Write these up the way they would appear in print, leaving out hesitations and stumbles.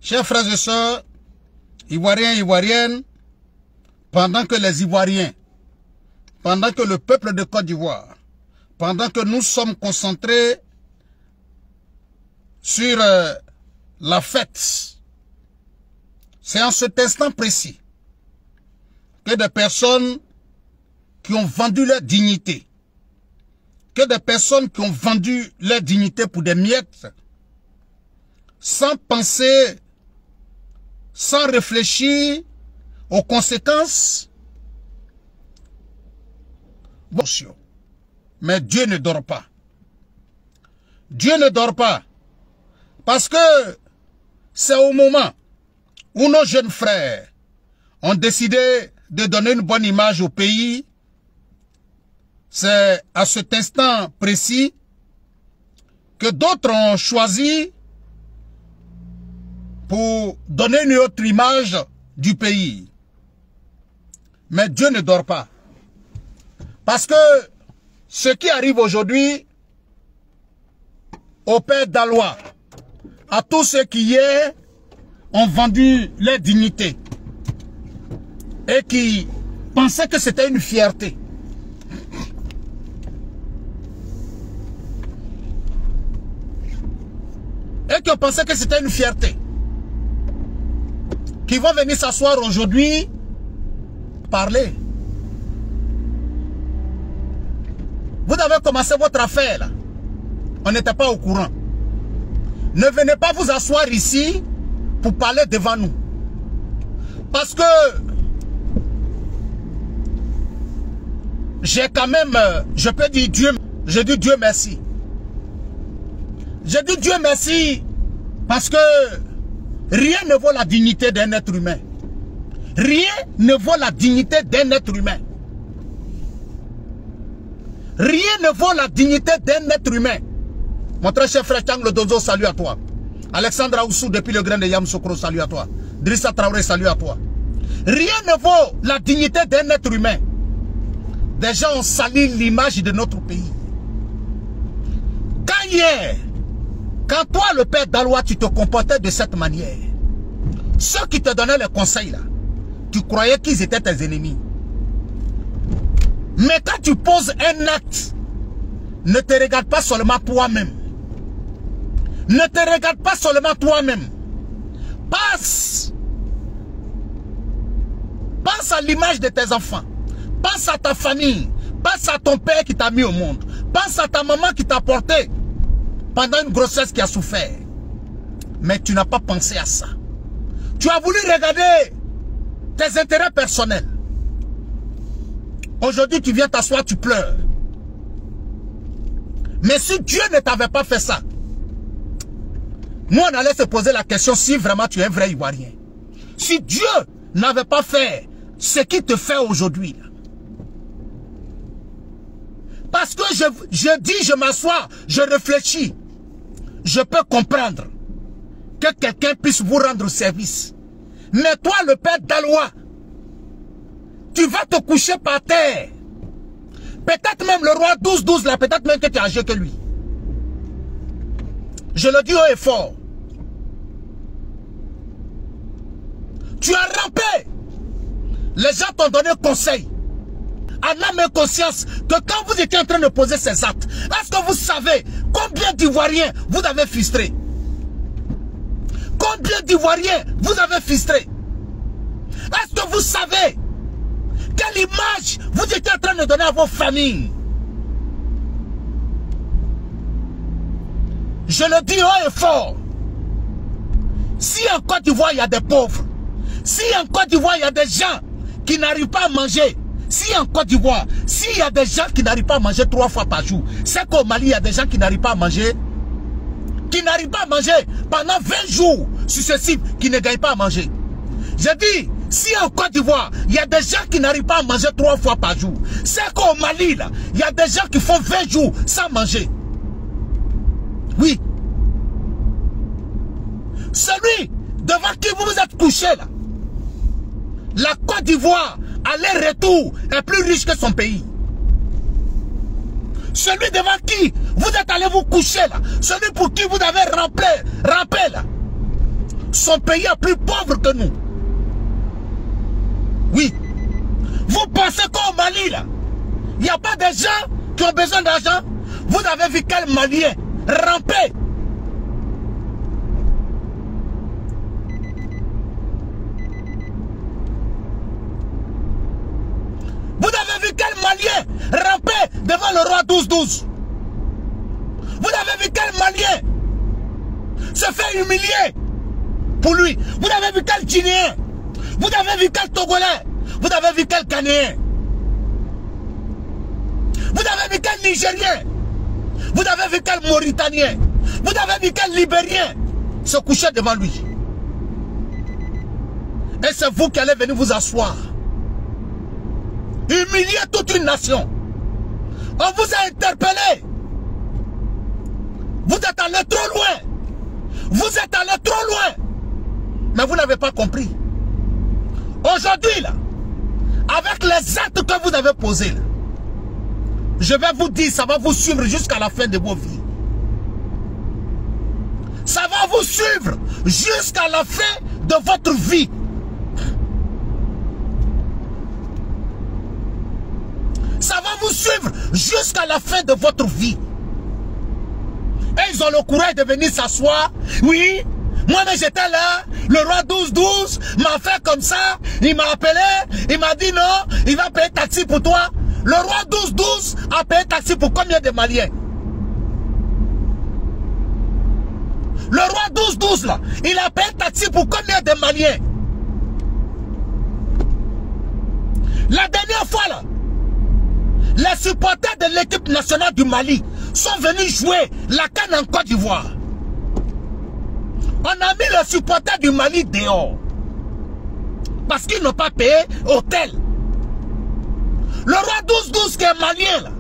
Chers frères et sœurs, Ivoiriens et Ivoiriennes, pendant que les Ivoiriens, pendant que le peuple de Côte d'Ivoire, pendant que nous sommes concentrés sur la fête, c'est en cet instant précis que des personnes qui ont vendu leur dignité, que des personnes qui ont vendu leur dignité pour des miettes, sans penser, sans réfléchir aux conséquences. Bon, mais Dieu ne dort pas. Dieu ne dort pas. Parce que c'est au moment où nos jeunes frères ont décidé de donner une bonne image au pays. C'est à cet instant précis que d'autres ont choisi pour donner une autre image du pays. Mais Dieu ne dort pas. Parce que ce qui arrive aujourd'hui au père Dalois, à tous ceux qui hier ont vendu leur dignité et qui pensaient que c'était une fierté. Et qui pensaient que c'était une fierté. Qui vont venir s'asseoir aujourd'hui, parler. Vous avez commencé votre affaire là. On n'était pas au courant. Ne venez pas vous asseoir ici pour parler devant nous. Parce que j'ai quand même, je peux dire Dieu, je dis Dieu merci. Je dis Dieu merci parce que rien ne vaut la dignité d'un être humain. Rien ne vaut la dignité d'un être humain. Rien ne vaut la dignité d'un être humain. Mon très cher frère Tchang Dozo, salut à toi. Alexandre Aoussou depuis le grain de Yamoussoukro, salut à toi. Drissa Traoré, salut à toi. Rien ne vaut la dignité d'un être humain. Des gens ont sali l'image de notre pays. Quand hier, quand toi le père Dalois, tu te comportais de cette manière, ceux qui te donnaient les conseils là, tu croyais qu'ils étaient tes ennemis. Mais quand tu poses un acte, ne te regarde pas seulement toi-même. Ne te regarde pas seulement toi-même. Pense à l'image de tes enfants. Pense à ta famille. Pense à ton père qui t'a mis au monde. Pense à ta maman qui t'a porté pendant une grossesse qui a souffert. Mais tu n'as pas pensé à ça. Tu as voulu regarder tes intérêts personnels. Aujourd'hui, tu viens t'asseoir, tu pleures. Mais si Dieu ne t'avait pas fait ça, nous on allait se poser la question si vraiment tu es un vrai Ivoirien. Si Dieu n'avait pas fait ce qu'il te fait aujourd'hui. Parce que je dis, je m'assois, je réfléchis. Je peux comprendre que quelqu'un puisse vous rendre service. Mais toi, le père Dalois, tu vas te coucher par terre. Peut-être même le roi 12-12 là, peut-être même que tu es âgé que lui. Je le dis haut et fort. Tu as rampé. Les gens t'ont donné conseil. En âme et conscience que quand vous étiez en train de poser ces actes, est-ce que vous savez combien d'Ivoiriens vous avez frustrés? Combien d'Ivoiriens vous avez frustrés? Est-ce que vous savez quelle image vous étiez en train de donner à vos familles? Je le dis haut et fort. Si en Côte d'Ivoire il y a des pauvres, si en Côte d'Ivoire il y a des gens qui n'arrivent pas à manger, si en Côte d'Ivoire, s'il y a des gens qui n'arrivent pas à manger 3 fois par jour, c'est qu'au Mali il y a des gens qui n'arrivent pas à manger, pendant 20 jours successifs, qui ne gagnent pas à manger. Je dis, si en Côte d'Ivoire, il y a des gens qui n'arrivent pas à manger 3 fois par jour, c'est qu'au Mali, là, il y a des gens qui font 20 jours sans manger. Oui. Celui devant qui vous vous êtes couché, là, la Côte d'Ivoire, aller-retour, est plus riche que son pays. Celui devant qui vous êtes allé vous coucher là. Celui pour qui vous avez rampé là. Son pays est plus pauvre que nous. Oui. Vous pensez qu'au Mali là, il n'y a pas de gens qui ont besoin d'argent? Vous avez vu quel Malien ramper? Vous avez vu quel Malien ramper devant le roi 12-12? Vous avez vu quel Malien se fait humilier pour lui? Vous avez vu quel Guinéen? Vous avez vu quel Togolais? Vous avez vu quel Ghanéen? Vous avez vu quel Nigérien? Vous avez vu quel Mauritanien? Vous avez vu quel Libérien se coucher devant lui? Et c'est vous qui allez venir vous asseoir. Humilier toute une nation. On vous a interpellé. Vous êtes allé trop loin. Vous êtes allé trop loin. Mais vous n'avez pas compris. Aujourd'hui, là, avec les actes que vous avez posés, là, je vais vous dire, ça va vous suivre jusqu'à la fin de vos vies. Ça va vous suivre jusqu'à la fin de votre vie. Ça va vous suivre jusqu'à la fin de votre vie. Et ils ont le courage de venir s'asseoir. Oui, moi-même j'étais là. Le roi 12-12 m'a fait comme ça. Il m'a appelé. Il m'a dit non, il va payer taxi pour toi. Le roi 12-12 a payé taxi pour combien de Maliens? Le roi 12-12 là, il a payé taxi pour combien de Maliens? La dernière fois là, les supporters de l'équipe nationale du Mali sont venus jouer la CAN en Côte d'Ivoire. On a mis les supporters du Mali dehors. Parce qu'ils n'ont pas payé hôtel. Le roi 12-12 qui est malien là.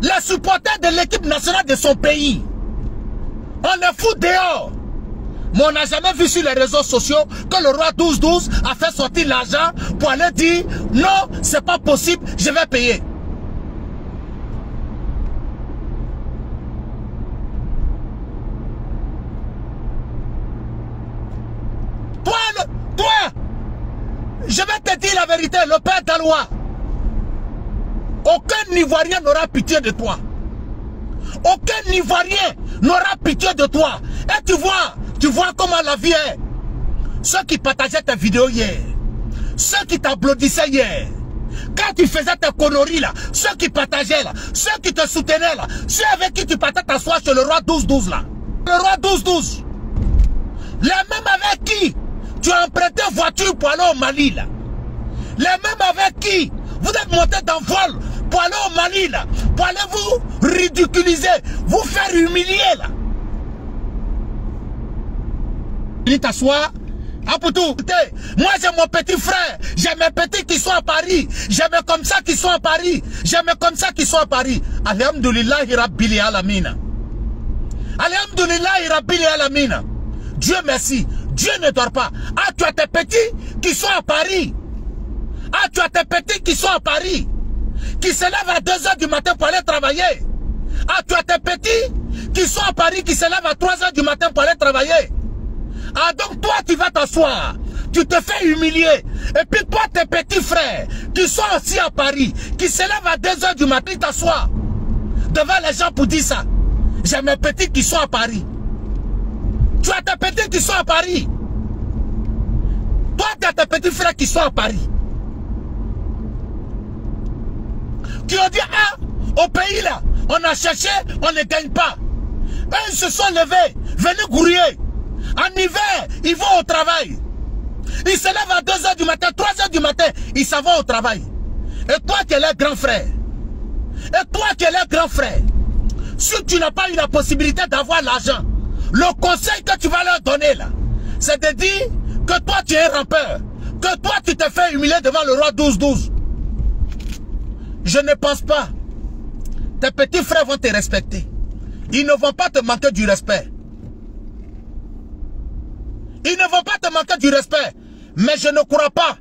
Les supporters de l'équipe nationale de son pays. On les fout dehors. Mais on n'a jamais vu sur les réseaux sociaux que le roi 12-12 a fait sortir l'argent pour aller dire non, c'est pas possible, je vais payer. Toi, je vais te dire la vérité, le père Dalois. Aucun Ivoirien n'aura pitié de toi. Aucun Ivoirien n'aura pitié de toi. Et tu vois comment la vie est. Ceux qui partageaient tes vidéos hier, ceux qui t'applaudissaient hier, quand tu faisais tes conneries là, ceux qui partageaient là, ceux qui te soutenaient là, ceux avec qui tu partais t'asseoir sur le roi 12-12 là. Le roi 12-12. Les mêmes avec qui tu as emprunté voiture pour aller au Mali là. Les mêmes avec qui vous êtes montés dans vol pour aller au Mali là. Pour aller vous ridiculiser, vous faire humilier là. Venez t'asseoir. Moi j'ai mon petit frère, j'ai mes petits qui sont à Paris, j'ai mes comme ça qui sont à Paris, j'ai mes comme ça qui sont à Paris. Alhamdulillahi Rabbil Alamina. Alhamdulillahi Rabbil Alamina. Dieu merci, Dieu ne dort pas. Ah, tu as tes petits qui sont à Paris. Ah, tu as tes petits qui sont à Paris, qui se lèvent à 2 h du matin pour aller travailler. Ah, tu as tes petits qui sont à Paris, qui se lèvent à 3 h du matin pour aller travailler. Ah, donc toi, tu vas t'asseoir, tu te fais humilier. Et puis toi, tes petits frères, qui sont aussi à Paris, qui se lèvent à 2 h du matin, t'asseoir devant les gens pour dire ça. J'ai mes petits qui sont à Paris. Tu as tes petits qui sont à Paris. Toi, tu as tes petits frères qui sont à Paris. Qui ont dit, ah, au pays là, on a cherché, on ne gagne pas. Eux, ils se sont levés, venus grouiller. En hiver, ils vont au travail. Ils se lèvent à 2 h du matin, 3 h du matin, ils s'en vont au travail. Et toi qui es leur grand frère, si tu n'as pas eu la possibilité d'avoir l'argent, le conseil que tu vas leur donner là, c'est de dire que toi tu es un rampeur, que toi tu te fais humilier devant le roi 12-12. Je ne pense pas. Tes petits frères vont te respecter. Ils ne vont pas te manquer du respect. Ils ne vont pas te manquer du respect. Mais je ne crois pas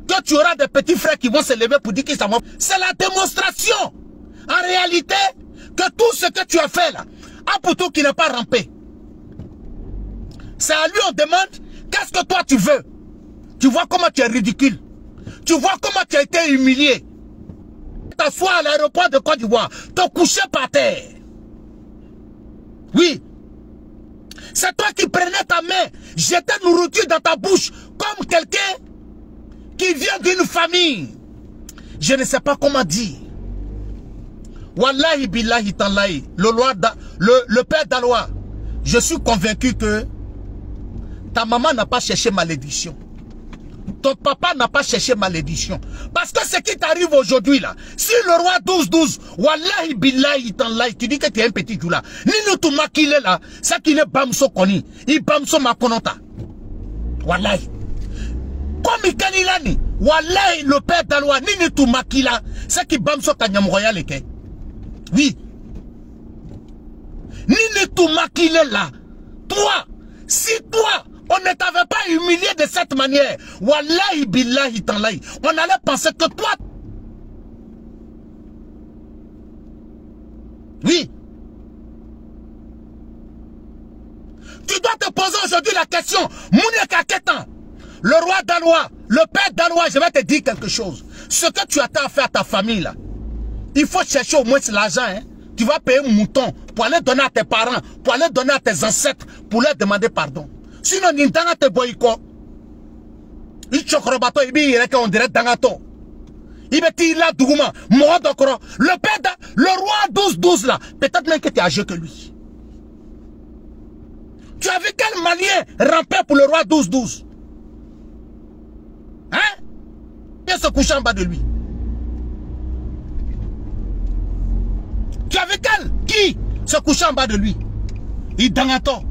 que tu auras des petits frères qui vont se lever pour dire qu'ils s'en vont. C'est la démonstration En réalité, que tout ce que tu as fait là, Apoutou qui n'a pas rampé. C'est à lui on demande, qu'est-ce que toi tu veux? Tu vois comment tu es ridicule. Tu vois comment tu as été humilié. T'assois à l'aéroport de Côte d'Ivoire, te coucher par terre. Oui. C'est toi qui prenais ta main, jetais nourriture dans ta bouche, comme quelqu'un qui vient d'une famille. Je ne sais pas comment dire. Wallahi billahi tallahi, le père d'Aloua, je suis convaincu que ta maman n'a pas cherché malédiction. Ton papa n'a pas cherché malédiction. Parce que ce qui t'arrive aujourd'hui là, si le roi 12-12, wallahi billahi tallahi, tu dis que tu es un petit joula. Nino Touma qu'il est là, c'est qu'il est bamso koni, il bamso makonota. Wallahi. Comme il kanilani, wallahi le père d'Aloua, Nino Touma qu'il a, c'est qu'il bamso kanyam royal eke. Oui. Nino Touma qu'il est là. Toi, si toi, on ne t'avait pas humilié de cette manière. Wallahi billahi tallahi. On allait penser que toi... Oui. Tu dois te poser aujourd'hui la question. Mouniaka Ketan, le roi d'Aloua, le père d'Aloua, je vais te dire quelque chose. Ce que tu attends à faire à ta famille là, il faut chercher au moins l'argent. Hein. Tu vas payer un mouton pour aller donner à tes parents, pour aller donner à tes ancêtres, pour leur demander pardon. Sinon, Nintanga te boyko. Il chokrobato, il dit on dirait Dangato. Il me dit là, Dougouma, Morodokoro. Le père, le roi 12-12 là, peut-être même que tu es âgé que lui. Tu as vu quel Malien rampait pour le roi 12-12? Hein? Il se couche en bas de lui. Tu as vu quel? Qui se couche en bas de lui? Il Dangato.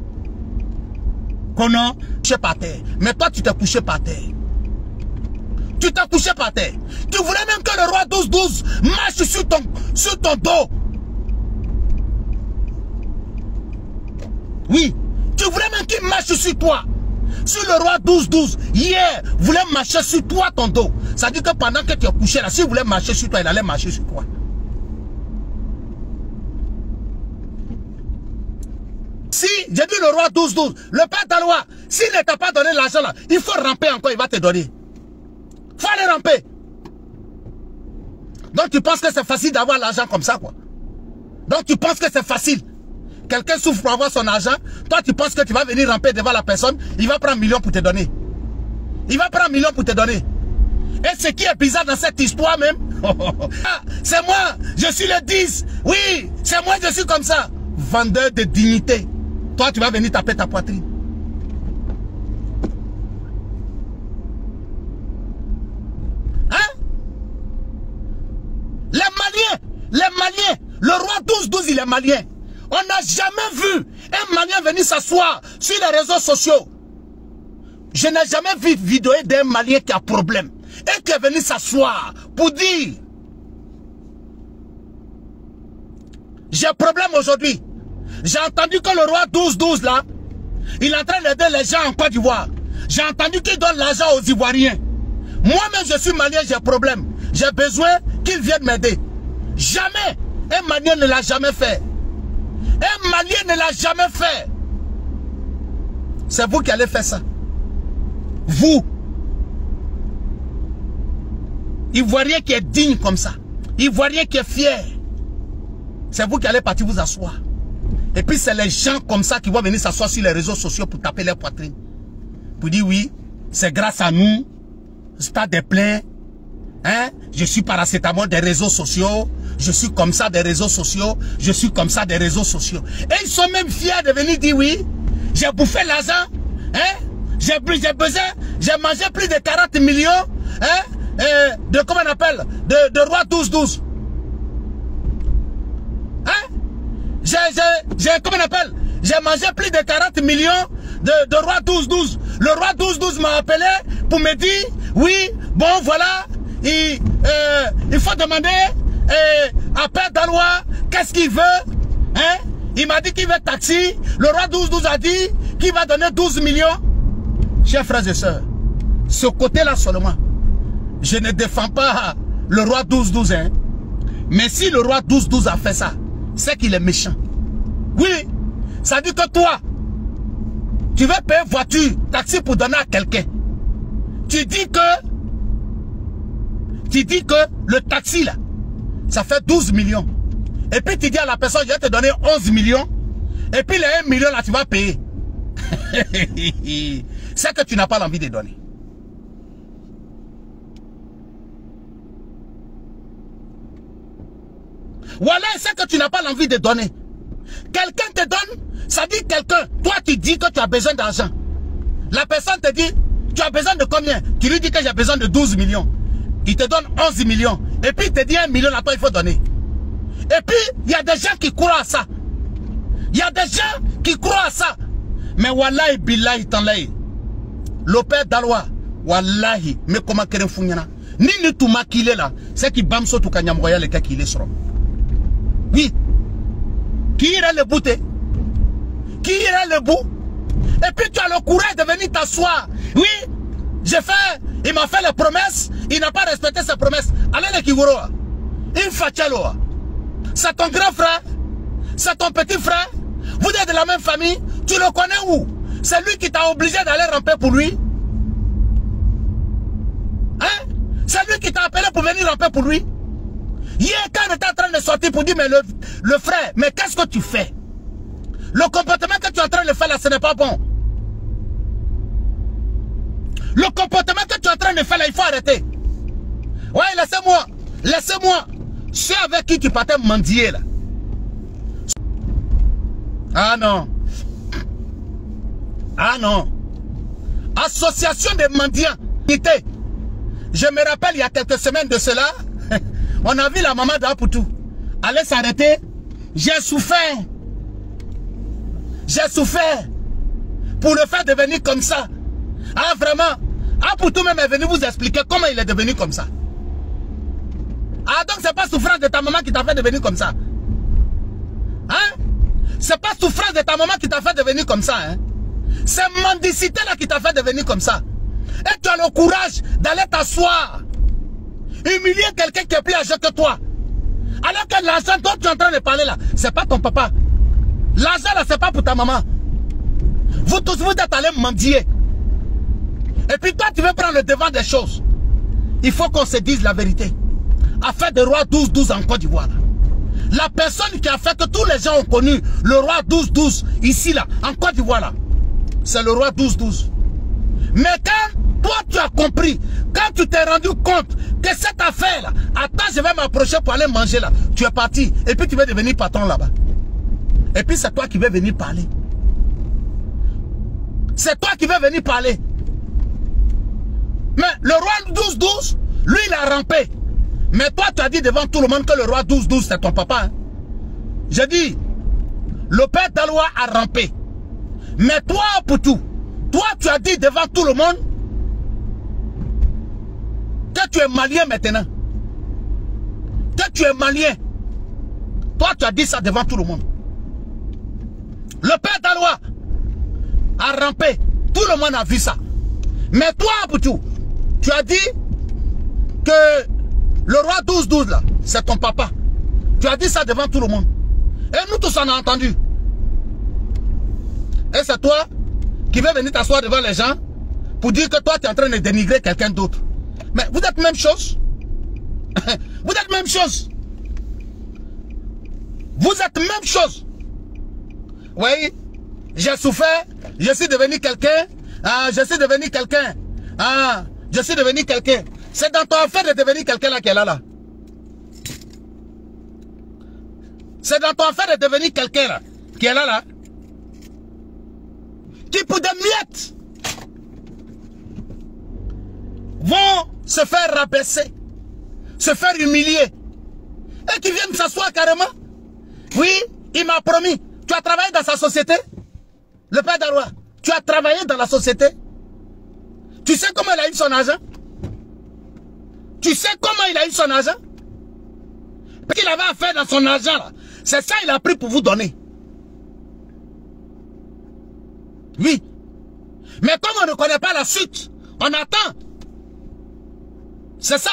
Konon, couché par terre. Mais toi, tu t'es couché par terre. Tu t'es couché par terre. Tu voulais même que le roi 12-12 marche sur ton dos. Oui. Tu voulais même qu'il marche sur toi. Sur le roi 12-12. Hier, voulait marcher sur toi, ton dos. Ça dit que pendant que tu es couché là, s'il voulait marcher sur toi, il allait marcher sur toi. Si, j'ai dit le roi 12-12, le père d'Aloua, s'il ne t'a pas donné l'argent là, il faut ramper encore, il va te donner. Il faut aller ramper. Donc tu penses que c'est facile d'avoir l'argent comme ça quoi. Donc tu penses que c'est facile. Quelqu'un souffre pour avoir son argent, toi tu penses que tu vas venir ramper devant la personne, il va prendre 1 million pour te donner. Il va prendre 1 million pour te donner. Et ce qui est bizarre dans cette histoire même, c'est moi, je suis le 10. Oui, c'est moi, je suis comme ça. Vendeur de dignité. Toi, tu vas venir taper ta poitrine. Hein? Les Maliens, le roi 12-12, il est malien. On n'a jamais vu un Malien venir s'asseoir sur les réseaux sociaux. Je n'ai jamais vu vidéo d'un Malien qui a problème et qui est venu s'asseoir pour dire j'ai problème aujourd'hui. J'ai entendu que le roi 12-12 là, il est en train d'aider les gens en Côte d'Ivoire. J'ai entendu qu'il donne l'argent aux Ivoiriens. Moi-même, je suis malien, j'ai problème. J'ai besoin qu'ils viennent m'aider. Jamais un Malien ne l'a jamais fait. Un Malien ne l'a jamais fait. C'est vous qui allez faire ça. Vous. Ivoirien qui est digne comme ça. Ivoirien qui est fier. C'est vous qui allez partir vous asseoir. Et puis c'est les gens comme ça qui vont venir s'asseoir sur les réseaux sociaux pour taper leur poitrine. Pour dire oui, c'est grâce à nous. Stade est plein. Hein? Je suis paracétamol des réseaux sociaux. Je suis comme ça des réseaux sociaux. Je suis comme ça des réseaux sociaux. Et ils sont même fiers de venir dire oui. J'ai bouffé l'argent. Hein? J'ai besoin. J'ai mangé plus de 40 millions. Hein? De comment on appelle? De roi 12-12. Hein? Comment on appelle? J'ai mangé plus de 40 millions de roi 12-12. Le roi 12-12 m'a appelé pour me dire, oui, bon voilà, il faut demander à Père d'Aloua, qu'est-ce qu'il veut? Hein? Il m'a dit qu'il veut taxi. Le roi 12-12 a dit qu'il va donner 12 millions. Chers frères et sœurs, ce côté-là seulement, je ne défends pas le roi 12-12. Hein. Mais si le roi 12-12 a fait ça, c'est qu'il est méchant. Oui, ça dit que toi, tu veux payer voiture, taxi pour donner à quelqu'un. Tu dis que le taxi là, ça fait 12 millions. Et puis tu dis à la personne, je vais te donner 11 millions. Et puis les 1 million là, tu vas payer. C'est que tu n'as pas l'envie de donner. Voilà, c'est que tu n'as pas l'envie de donner. Quelqu'un te donne, ça dit quelqu'un. Toi, tu dis que tu as besoin d'argent. La personne te dit, tu as besoin de combien? Tu lui dis que j'ai besoin de 12 millions. Il te donne 11 millions. Et puis il te dit 1 million, à toi, il faut donner. Et puis, il y a des gens qui croient à ça. Il y a des gens qui croient à ça. Mais wallahi, billahi, tanlahi. Le père d'Aloua, wallahi, mais comment keren founyana. Ni tout maquillé là, c'est qui bamso tout kanyamroya le cas qui est sur. Oui. Qui ira le bouter? Qui ira le bout? Et puis tu as le courage de venir t'asseoir. Oui, j'ai fait, il m'a fait les promesses, il n'a pas respecté ses promesses. Allez le Kigoro, il fachalo. C'est ton grand frère, c'est ton petit frère, vous êtes de la même famille, tu le connais où? C'est lui qui t'a obligé d'aller ramper pour lui. Hein? C'est lui qui t'a appelé pour venir ramper pour lui. Hier, quand il était en train de sortir pour dire, mais le frère, mais qu'est-ce que tu fais? Le comportement que tu es en train de faire là, ce n'est pas bon. Le comportement que tu es en train de faire là, il faut arrêter. Ouais, laissez-moi. Laissez-moi. Ceux avec qui tu partais mendier là. Ah non. Ah non. Association des mendiants. Je me rappelle il y a quelques semaines de cela. On a vu la maman d'Apoutou aller s'arrêter. J'ai souffert. J'ai souffert pour le faire devenir comme ça. Ah vraiment, Apoutou même est venu vous expliquer comment il est devenu comme ça. Ah donc c'est pas souffrance de ta maman qui t'a fait devenir comme ça. Hein? C'est pas souffrance de ta maman qui t'a fait devenir comme ça. Hein? C'est mendicité là qui t'a fait devenir comme ça. Et tu as le courage d'aller t'asseoir. Humilier quelqu'un qui est plus âgé que toi. Alors que l'argent dont tu es en train de parler là, c'est pas ton papa. L'argent là, c'est pas pour ta maman. Vous tous, vous êtes allés mendier. Et puis toi, tu veux prendre le devant des choses. Il faut qu'on se dise la vérité. Affaire de roi 12-12 en Côte d'Ivoire. La personne qui a fait que tous les gens ont connu le roi 12-12 ici là, en Côte d'Ivoire là, c'est le roi 12-12. Mais quand toi tu as compris, quand tu t'es rendu compte que cette affaire là, attends, je vais m'approcher pour aller manger là, tu es parti et puis tu vas devenir patron là-bas. Et puis c'est toi qui veux venir parler. C'est toi qui veux venir parler. Mais le roi 12-12, lui il a rampé. Mais toi tu as dit devant tout le monde que le roi 12-12 c'est ton papa. Hein? J'ai dit, le père d'Aloua a rampé. Mais toi Poutou, toi tu as dit devant tout le monde que tu es malien maintenant. Que tu es malien. Toi tu as dit ça devant tout le monde. Le père d'Aloua a rampé. Tout le monde a vu ça. Mais toi, Poutou, tu as dit que le roi 12-12 là, c'est ton papa. Tu as dit ça devant tout le monde. Et nous tous on a entendu. Et c'est toi qui veux venir t'asseoir devant les gens pour dire que toi tu es en train de dénigrer quelqu'un d'autre. Mais vous êtes même chose. Vous êtes même chose. Vous êtes même chose. Oui, j'ai souffert, je suis devenu quelqu'un, je suis devenu quelqu'un, je suis devenu quelqu'un. C'est dans ton affaire de devenir quelqu'un là qui est là. C'est dans ton affaire de devenir quelqu'un là, qui est là. Qui pour des miettes vont se faire rabaisser, se faire humilier, et qui viennent s'asseoir carrément. Oui, il m'a promis. Tu as travaillé dans sa société? Le père d'Aloua, tu as travaillé dans la société? Tu sais comment il a eu son argent? Tu sais comment il a eu son argent? Ce qu'il avait à faire dans son argent là, c'est ça il a pris pour vous donner. Oui. Mais comme on ne connaît pas la suite, on attend. C'est ça.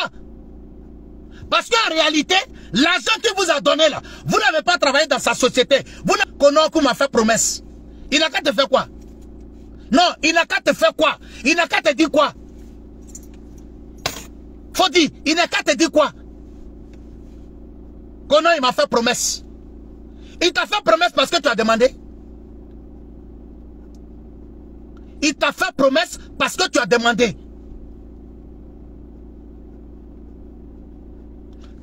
Parce qu'en réalité, l'argent qu'il vous a donné là, vous n'avez pas travaillé dans sa société. Vous n'avez Konokou m'a fait promesse. Il n'a qu'à te faire quoi? Non, il n'a qu'à te faire quoi? Il n'a qu'à te dire quoi? Faut dire, il n'a qu'à te dire quoi? Kono, il m'a fait promesse. Il t'a fait promesse parce que tu as demandé. Il t'a fait promesse parce que tu as demandé.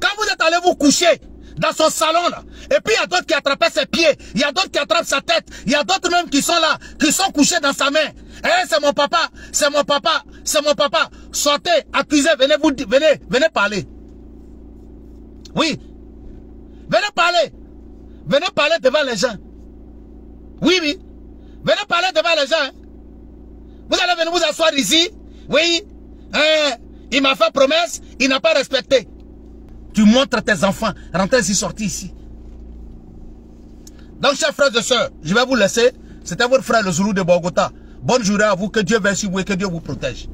Quand vous êtes allé vous coucher dans son salon là, et puis il y a d'autres qui attrapaient ses pieds, il y a d'autres qui attrapent sa tête, il y a d'autres même qui sont là, qui sont couchés dans sa main. Eh, c'est mon papa, c'est mon papa, c'est mon papa. Sortez, accusez, venez parler. Oui. Venez parler. Venez parler devant les gens. Oui, oui. Venez parler devant les gens. Hein. Vous allez venir vous asseoir ici. Oui. Il m'a fait promesse, il n'a pas respecté. Tu montres tes enfants, rentrez ici, sortis ici. Donc, chers frères et sœurs, je vais vous laisser. C'était votre frère le Zoulou de Bogota. Bonne journée à vous, que Dieu veille sur vous et que Dieu vous protège.